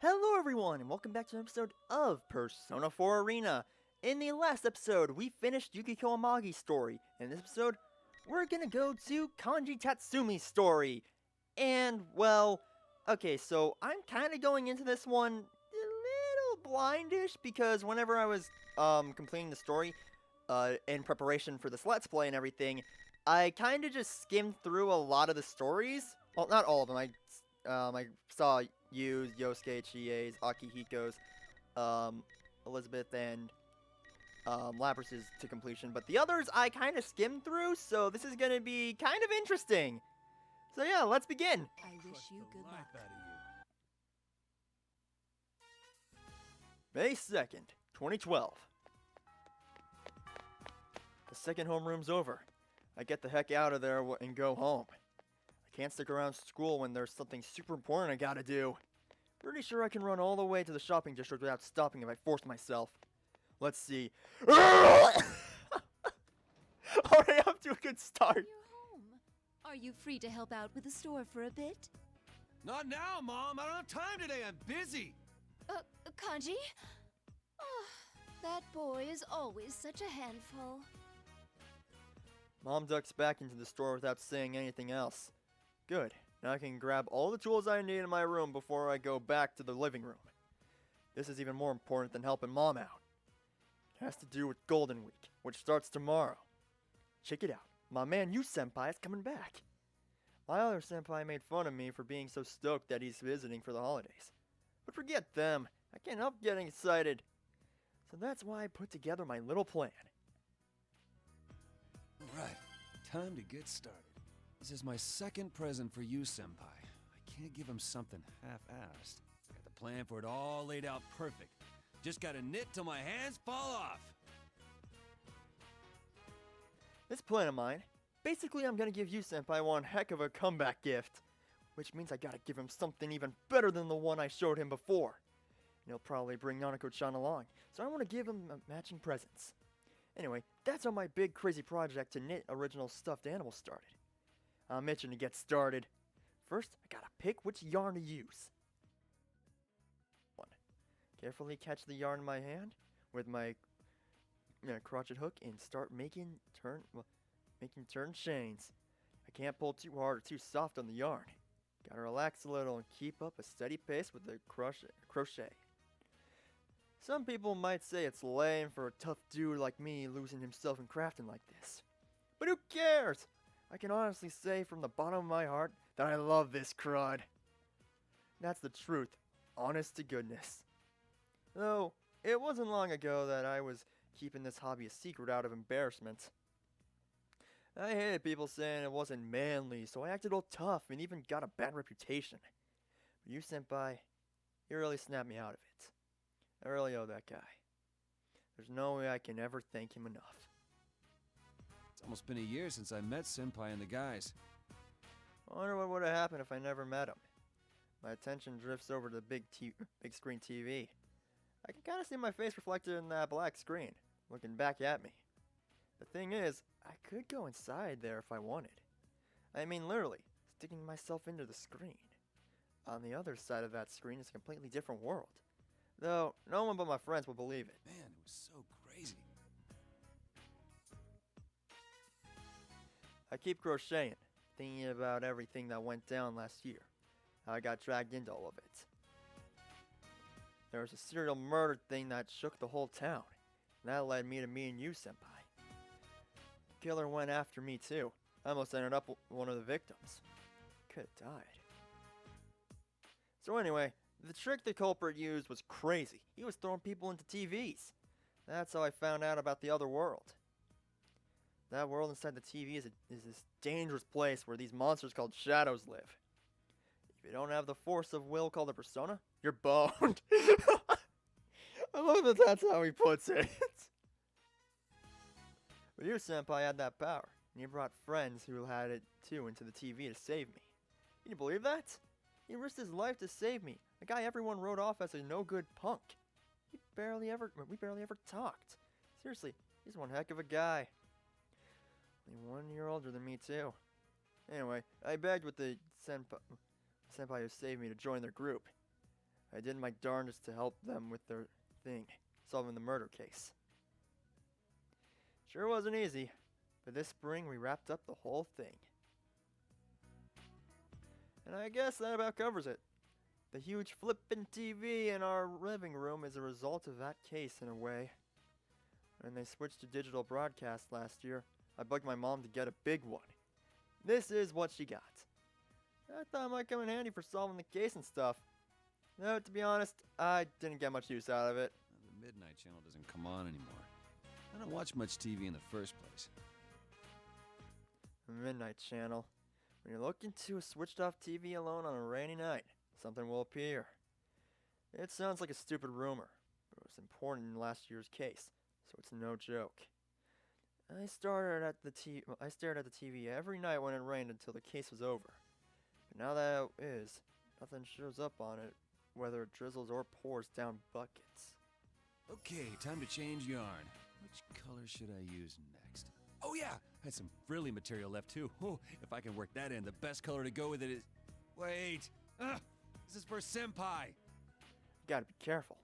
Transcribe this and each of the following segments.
Hello everyone, and welcome back to an episode of Persona 4 Arena. In the last episode, we finished Yukiko Amagi's story. In this episode, we're gonna go to Kanji Tatsumi's story. And, well, okay, so I'm kinda going into this one a little blindish, because whenever I was, completing the story, in preparation for this Let's Play and everything, I kinda just skimmed through a lot of the stories. Well, not all of them, I saw Yu's, Yosuke, Chie's, Akihiko's, Elizabeth, and Labras's to completion. But the others I kind of skimmed through, so this is going to be kind of interesting. So yeah, let's begin. I wish you good luck. May 2nd, 2012. The second homeroom's over. I get the heck out of there and go home. I can't stick around school when there's something super important I gotta do. Pretty sure I can run all the way to the shopping district without stopping if I force myself. Let's see. Already up to a good start. You're home. Are you free to help out with the store for a bit? Not now, Mom. I don't have time today. I'm busy. Kanji? Oh, that boy is always such a handful. Mom ducks back into the store without saying anything else. Good. Now I can grab all the tools I need in my room before I go back to the living room. This is even more important than helping Mom out. It has to do with Golden Week, which starts tomorrow. Check it out. My man Yu Senpai is coming back. My other senpai made fun of me for being so stoked that he's visiting for the holidays. But forget them. I can't help getting excited. So that's why I put together my little plan. Right. Time to get started. This is my second present for you, Senpai. I can't give him something half-assed. Got the plan for it all laid out perfect. Just gotta knit till my hands fall off. This plan of mine, basically I'm gonna give you Senpai one heck of a comeback gift. Which means I gotta give him something even better than the one I showed him before. And he'll probably bring Nanako-chan along, so I want to give him matching presents. Anyway, that's how my big crazy project to knit original stuffed animals started. I'm itching to get started. First, I gotta pick which yarn to use. 1. Carefully catch the yarn in my hand with my crochet hook and start making turn chains. I can't pull too hard or too soft on the yarn. Gotta relax a little and keep up a steady pace with the crochet. Some people might say it's lame for a tough dude like me losing himself in crafting like this. But who cares? I can honestly say from the bottom of my heart that I love this crud. That's the truth, honest to goodness. Though, it wasn't long ago that I was keeping this hobby a secret out of embarrassment. I hated people saying it wasn't manly, so I acted all tough and even got a bad reputation. But you, Senpai, you really snapped me out of it. I really owe that guy. There's no way I can ever thank him enough. It's almost been a year since I met Senpai and the guys. I wonder what would have happened if I never met him. My attention drifts over to the big screen TV. I can kind of see my face reflected in that black screen, looking back at me. The thing is, I could go inside there if I wanted. I mean literally, sticking myself into the screen. On the other side of that screen is a completely different world. Though, no one but my friends will believe it. Man, it was so crazy. I keep crocheting, thinking about everything that went down last year. How I got dragged into all of it. There was a serial murder thing that shook the whole town. And that led me to meeting you, Senpai. The killer went after me too. I almost ended up one of the victims. Could have died. So anyway, the trick the culprit used was crazy. He was throwing people into TVs. That's how I found out about the other world. That world inside the TV is this dangerous place where these monsters called shadows live. If you don't have the force of will called a persona, you're boned. I love that that's how he puts it. But you, Senpai, had that power, and you brought friends who had it too into the TV to save me. Can you believe that? He risked his life to save me, a guy everyone wrote off as a no-good punk. We barely ever talked. Seriously, he's one heck of a guy. Only 1 year older than me too. Anyway, I begged with the senpai who saved me to join their group. I did my darndest to help them with their thing, solving the murder case. Sure wasn't easy, but this spring we wrapped up the whole thing. And I guess that about covers it. The huge flippin' TV in our living room is a result of that case in a way. When they switched to digital broadcast last year, I bugged my mom to get a big one. This is what she got. I thought it might come in handy for solving the case and stuff. No, to be honest, I didn't get much use out of it. The Midnight Channel doesn't come on anymore. I don't watch much TV in the first place. The Midnight Channel. When you're looking to a switched off TV alone on a rainy night, something will appear. It sounds like a stupid rumor, but it was important in last year's case, so it's no joke. I stared at the TV every night when it rained until the case was over. But now that it is, nothing shows up on it, whether it drizzles or pours down buckets. Okay, time to change yarn. Which color should I use next? Oh yeah, I had some frilly material left too. Oh, if I can work that in, the best color to go with it is... Wait! This is for Senpai! Gotta be careful.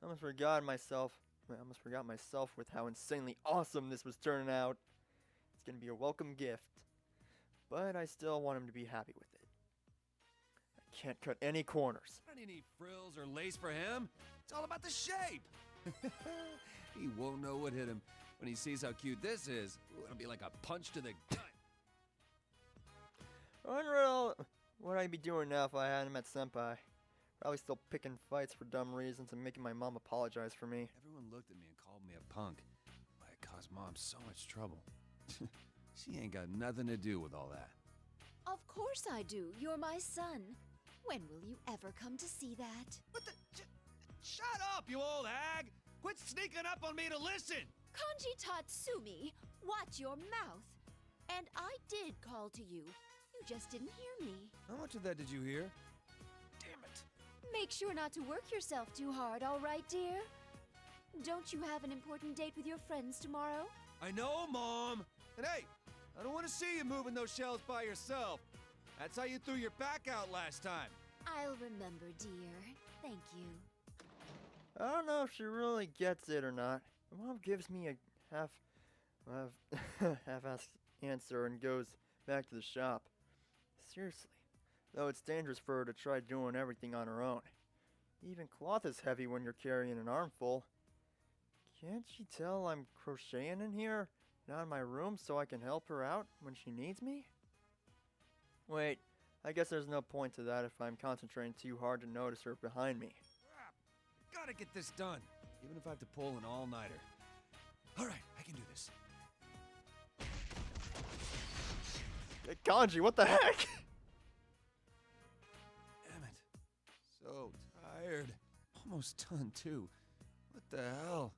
I almost forgot myself with how insanely awesome this was turning out. It's gonna be a welcome gift. But I still want him to be happy with it. I can't cut any corners. I don't need any frills or lace for him. It's all about the shape. He won't know what hit him. When he sees how cute this is, ooh, it'll be like a punch to the gut. I wonder what I'd be doing now if I hadn't met Senpai. Probably still picking fights for dumb reasons and making my mom apologize for me. Everyone looked at me and called me a punk. I caused Mom so much trouble. She ain't got nothing to do with all that. Of course I do. You're my son. When will you ever come to see that? What the... Shut up, you old hag! Quit sneaking up on me to listen! Kanji Tatsumi, watch your mouth. And I did call to you. You just didn't hear me. How much of that did you hear? Damn it. Make sure not to work yourself too hard, all right, dear? Don't you have an important date with your friends tomorrow? I know, Mom! And hey, I don't want to see you moving those shelves by yourself. That's how you threw your back out last time. I'll remember, dear. Thank you. I don't know if she really gets it or not. My mom gives me a half-assed answer and goes back to the shop. Seriously, though it's dangerous for her to try doing everything on her own. Even cloth is heavy when you're carrying an armful. Can't she tell I'm crocheting in here, not in my room, so I can help her out when she needs me? Wait, I guess there's no point to that if I'm concentrating too hard to notice her behind me. Crap! Gotta get this done, even if I have to pull an all-nighter. All right, I can do this. Hey, Kanji, what the heck? Damn it. So tired. Almost done, too. What the hell?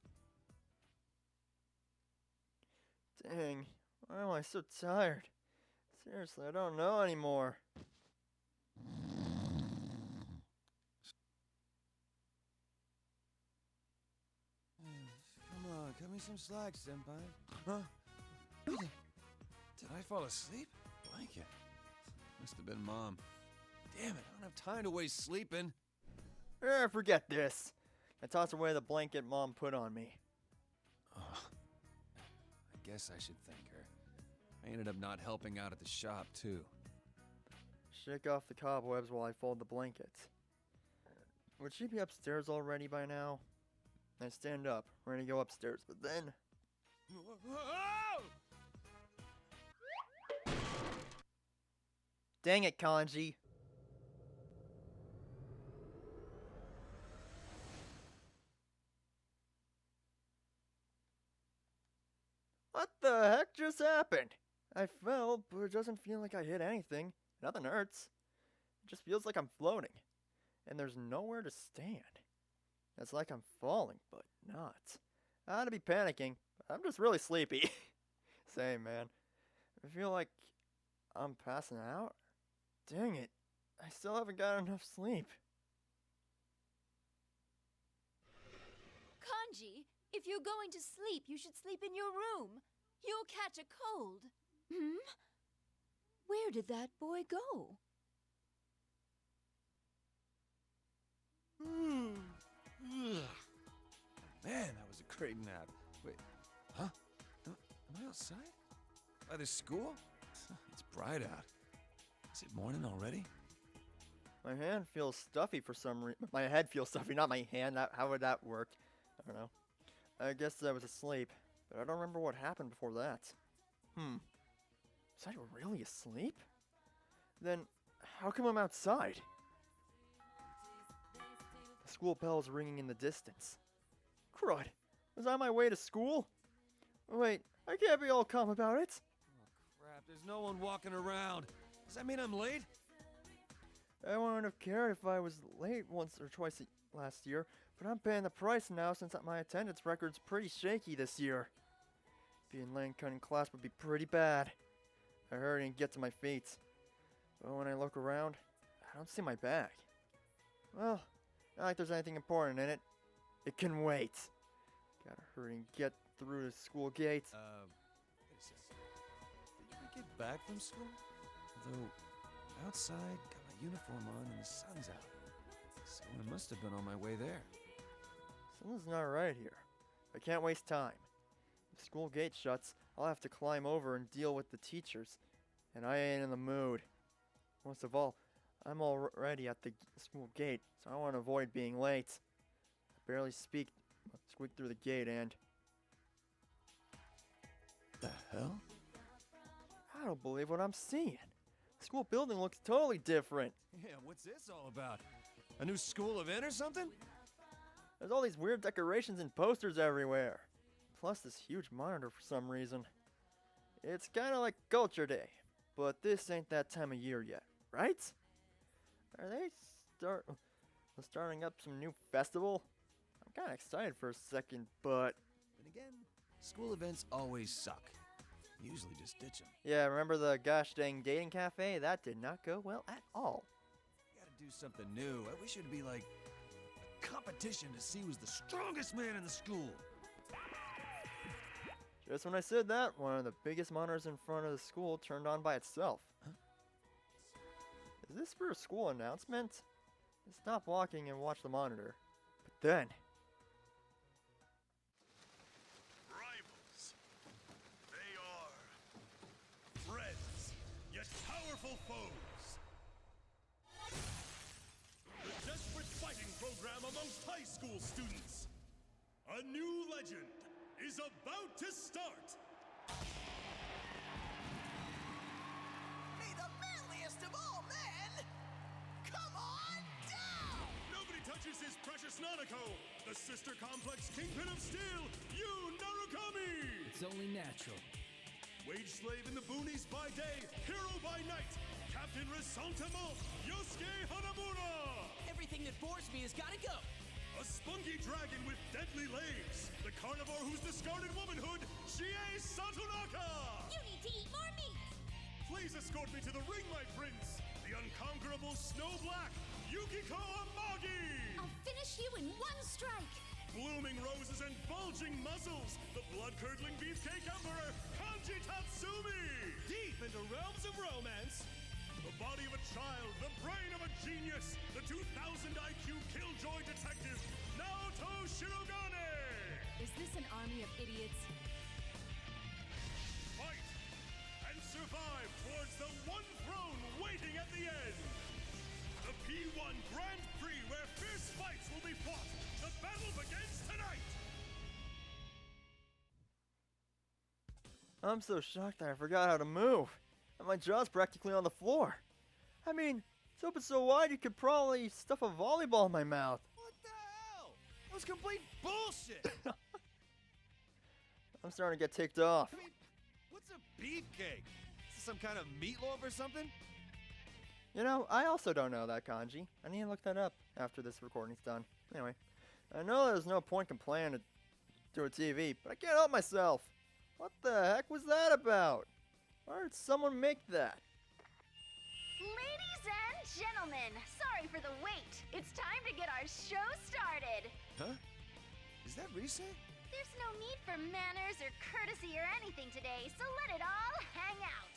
Dang, why am I so tired? Seriously, I don't know anymore. Come on, cut me some slack, Senpai. Huh? Did I fall asleep? Blanket. Must have been Mom. Damn it, I don't have time to waste sleeping. Forget this. I tossed away the blanket Mom put on me. Oh, I guess I should thank her. I ended up not helping out at the shop, too. Shake off the cobwebs while I fold the blankets. Would she be upstairs already by now? I stand up, ready to go upstairs, but then... Dang it, Kanji. What the heck just happened? I fell, but it doesn't feel like I hit anything. Nothing hurts. It just feels like I'm floating. And there's nowhere to stand. It's like I'm falling, but not. I ought to be panicking, but I'm just really sleepy. Same, man. I feel like I'm passing out. Dang it. I still haven't got enough sleep. Kanji, if you're going to sleep, you should sleep in your room. You'll catch a cold. Hmm? Where did that boy go? great nap. Wait, huh? Am I outside? By the school? It's bright out. Is it morning already? My hand feels stuffy for some reason. My head feels stuffy, not my hand. How would that work? I don't know. I guess I was asleep, but I don't remember what happened before that. Was I really asleep? Then, how come I'm outside? The school bell's ringing in the distance. Crud! Was I on my way to school? Wait, I can't be all calm about it. Oh, crap. There's no one walking around. Does that mean I'm late? I wouldn't have cared if I was late once or twice last year, but I'm paying the price now since my attendance record's pretty shaky this year. Being late in class would be pretty bad. I hurry and get to my feet, but when I look around, I don't see my bag. Well, not like there's anything important in it. It can wait. Gotta hurry and get through the school gate. Wait a second. Did I get back from school? Although, outside, got my uniform on and the sun's out. So I must have been on my way there. Something's not right here. I can't waste time. If the school gate shuts, I'll have to climb over and deal with the teachers, and I ain't in the mood. Most of all, I'm already at the school gate, so I want to avoid being late. I barely squeak through the gate and... The hell? I don't believe what I'm seeing. The school building looks totally different. Yeah, what's this all about? A new school event or something? There's all these weird decorations and posters everywhere. Plus this huge monitor for some reason. It's kind of like Culture Day, but this ain't that time of year yet, right? Are they starting up some new festival? I'm kind of excited for a second, but... Then again, school events always suck. Usually just ditch them. Yeah, remember the gosh dang dating cafe? That did not go well at all. Gotta do something new. I wish it'd be like a competition to see who's the strongest man in the school. Just when I said that, one of the biggest monitors in front of the school turned on by itself. Huh? Is this for a school announcement? I stopped walking and watched the monitor. But then... Rivals. They are friends, yet powerful foes. The desperate fighting program amongst high school students. A new legend is about to start. May the manliest of all men come on down! Nobody touches his precious Nanako, the sister complex kingpin of steel, Yu Narukami! It's only natural. Wage slave in the boonies by day, hero by night, Captain Resentiment, Yosuke Hanamura! Everything that bores me has gotta go. A spunky dragon with deadly legs, the carnivore whose discarded womanhood, Chie Satonaka! You need to eat more meat! Please escort me to the ring, my prince, the unconquerable Snow Black, Yukiko Amagi! I'll finish you in one strike! Blooming roses and bulging muzzles, the blood-curdling Beefcake Emperor, Kanji Tatsumi! Deep into realms of romance, the body of a child, the brain of a genius, the 2000 IQ killjoy detective, Naoto Shirogane! Is this an army of idiots? Fight and survive towards the one throne waiting at the end! The P1 Grand Prix where fierce fights will be fought! The battle begins tonight! I'm so shocked that I forgot how to move. And my jaw's practically on the floor. I mean, it's open so wide you could probably stuff a volleyball in my mouth. What the hell? That was complete bullshit! I'm starting to get ticked off. I mean, what's a beefcake? Is this some kind of meatloaf or something? You know, I also don't know that kanji. I need to look that up after this recording's done. Anyway, I know there's no point complaining to a TV, but I can't help myself. What the heck was that about? Why did someone make that? Ladies and gentlemen, sorry for the wait. It's time to get our show started. Huh? Is that Rise? There's no need for manners or courtesy or anything today, so let it all hang out.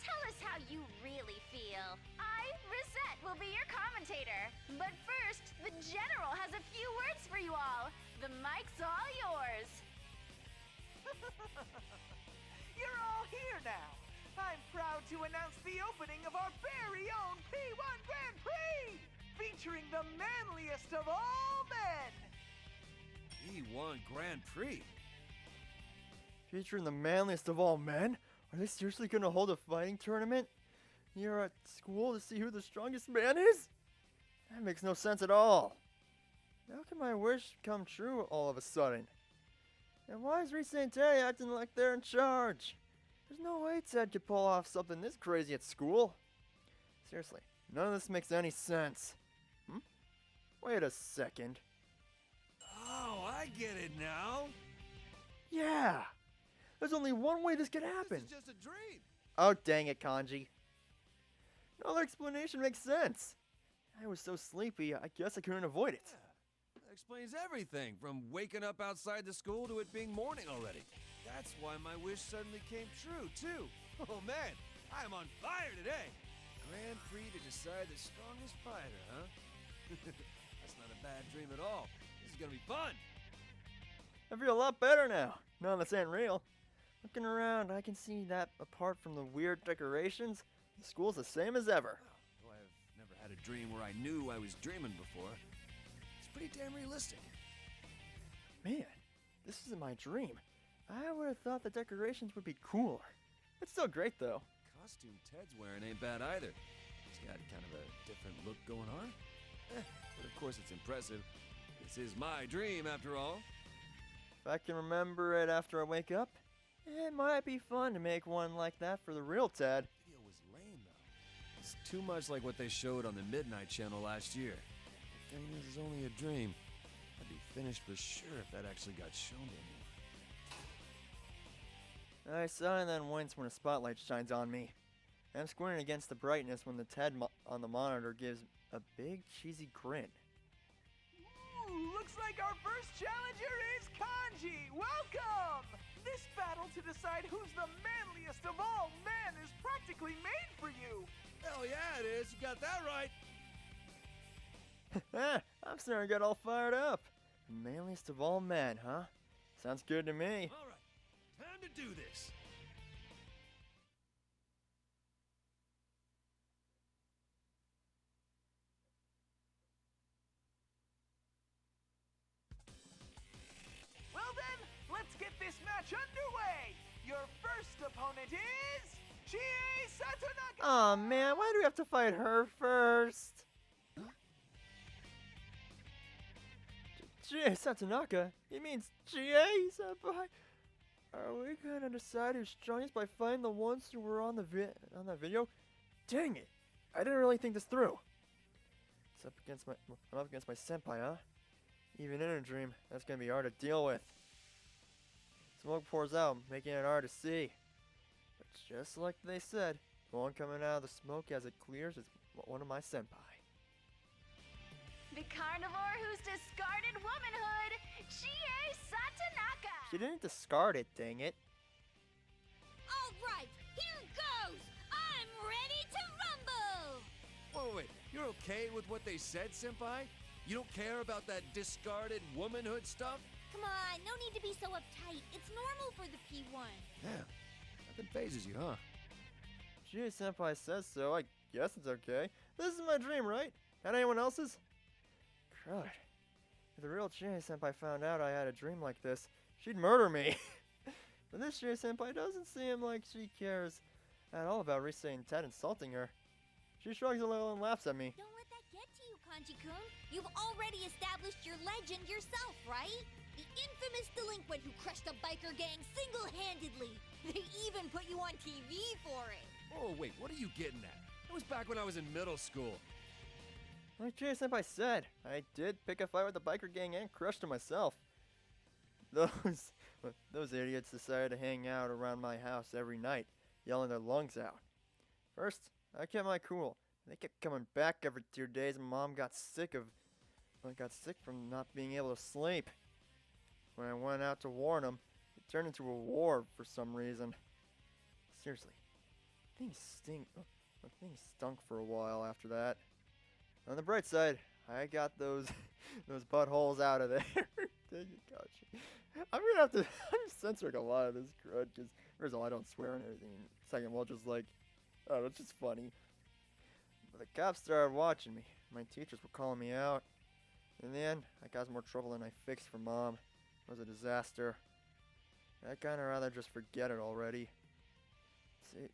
Tell us how you really feel. I, Rosette, will be your commentator. But first, the General has a few words for you all. The mic's all yours. You're all here now. I'm proud to announce the opening of our very own P1 Grand Prix, featuring the manliest of all men. P1 Grand Prix? Featuring the manliest of all men? Are they seriously gonna hold a fighting tournament here at school to see who the strongest man is? That makes no sense at all. How can my wish come true all of a sudden? And why is Reese and Tay acting like they're in charge? There's no way Ted could pull off something this crazy at school. Seriously, none of this makes any sense. Wait a second. Oh, I get it now. Yeah! There's only one way this could happen. This is just a dream. Oh, dang it, Kanji. No other explanation makes sense. I was so sleepy, I guess I couldn't avoid it. Yeah, that explains everything, from waking up outside the school to it being morning already. That's why my wish suddenly came true, too. Oh, man, I am on fire today. Grand Prix to decide the strongest fighter, huh? That's not a bad dream at all. This is gonna be fun. I feel a lot better now. None of this ain't real. Looking around, I can see that apart from the weird decorations, the school's the same as ever. Though I've never had a dream where I knew I was dreaming before. It's pretty damn realistic. Man, this isn't my dream. I would have thought the decorations would be cooler. It's still great, though. Costume Ted's wearing ain't bad either. He's got kind of a different look going on. But of course it's impressive. This is my dream, after all. If I can remember it after I wake up, it might be fun to make one like that for the real Ted. The video was lame, though. It's too much like what they showed on the Midnight Channel last year. The thing is, it's only a dream. I'd be finished for sure if that actually got shown to me. I sigh and then wince when a spotlight shines on me. I'm squinting against the brightness when the Ted on the monitor gives a big cheesy grin. Ooh, looks like our first challenger is Kanji. Welcome! This battle to decide who's the manliest of all men is practically made for you. Hell yeah, it is. You got that right. I'm starting to get all fired up. The manliest of all men, huh? Sounds good to me. All right, time to do this. Well then, let's get this match underway. Your first opponent is Chie Satonaka. Aw, man, why do we have to fight her first? Chie Satonaka? He means Chie Senpai? Are we gonna decide who's strongest by fighting the ones who were on that video? Dang it! I didn't really think this through. I'm up against my senpai, huh? Even in a dream, that's gonna be hard to deal with. Smoke pours out, making it hard to see. But just like they said, the one coming out of the smoke as it clears is one of my senpai. The carnivore who's discarded womanhood, Chie Satonaka! She didn't discard it, dang it. All right, here goes! I'm ready to rumble! Wait. You're okay with what they said, Senpai? You don't care about that discarded womanhood stuff? Come on, no need to be so uptight. It's normal for the P1. Yeah, nothing phases you, huh? Chie Senpai says so, I guess it's okay. This is my dream, right? Not anyone else's? Crud. If the real Chie Senpai found out I had a dream like this, she'd murder me. But this Chie Senpai doesn't seem like she cares at all about Rise and Ted insulting her. She shrugs a little and laughs at me. Don't let that get to you, Kanji-kun. You've already established your legend yourself, right? The infamous delinquent who crushed a biker gang single-handedly. They even put you on TV for it. Oh, wait, what are you getting at? That was back when I was in middle school. Like Chie Senpai said, I did pick a fight with the biker gang and crushed him myself. Those idiots decided to hang out around my house every night, yelling their lungs out. First, I kept my cool. They kept coming back every 2 days, and Mom got sick from not being able to sleep. When I went out to warn them, it turned into a war for some reason. Seriously, things stunk for a while after that. On the bright side, I got those buttholes out of there. Dang it, Kanji. I'm gonna have to. I'm censoring a lot of this crud because first of all, I don't swear and everything. Second of all, just like, oh, it's just funny. But the cops started watching me. My teachers were calling me out. In the end, I caused more trouble than I fixed for Mom. It was a disaster. I kinda rather just forget it already.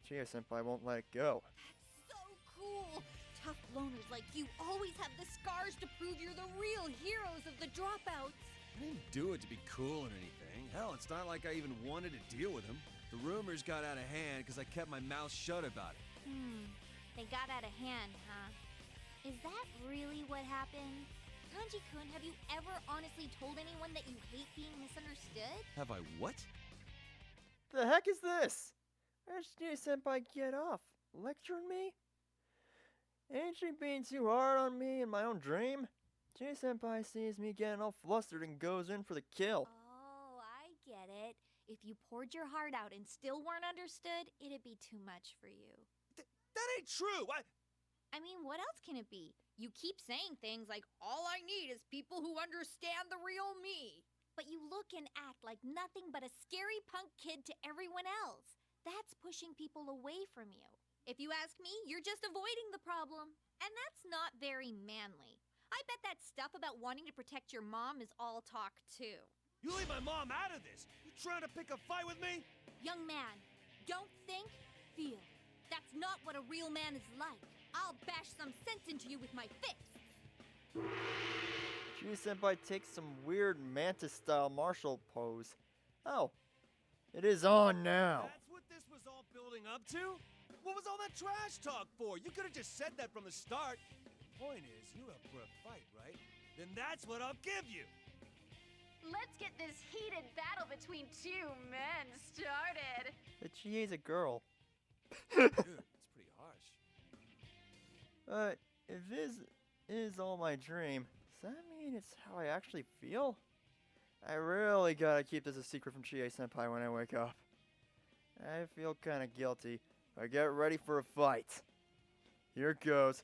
Chie-senpai won't let it go. That's so cool. Tough loners like you always have the scars to prove you're the real heroes of the dropouts. I didn't do it to be cool or anything. Hell, it's not like I even wanted to deal with him. The rumors got out of hand because I kept my mouth shut about it. They got out of hand, huh? Is that really what happened? Kanji-kun, have you ever honestly told anyone that you hate being misunderstood? Have I what? The heck is this? Where did Chie-senpai get off? Lecturing me? Ain't she being too hard on me in my own dream? Chie-senpai sees me getting all flustered and goes in for the kill. Oh, I get it. If you poured your heart out and still weren't understood, it'd be too much for you. That ain't true! I mean, what else can it be? You keep saying things like, all I need is people who understand the real me. But you look and act like nothing but a scary punk kid to everyone else. That's pushing people away from you. If you ask me, you're just avoiding the problem. And that's not very manly. I bet that stuff about wanting to protect your mom is all talk, too. You leave my mom out of this! You trying to pick a fight with me? Young man, don't think, feel. That's not what a real man is like. I'll bash some sense into you with my fists. Chie-senpai takes some weird mantis-style martial pose. Oh, it is on now. That's what this was all building up to? What was all that trash talk for? You could have just said that from the start. Point is, you're up for a fight, right? Then that's what I'll give you. Let's get this heated battle between two men started. But Chie's a girl. Dude, it's pretty harsh. If this is all my dream, does that mean it's how I actually feel? I really gotta keep this a secret from Chie-senpai when I wake up. I feel kinda guilty, but get ready for a fight. Here goes.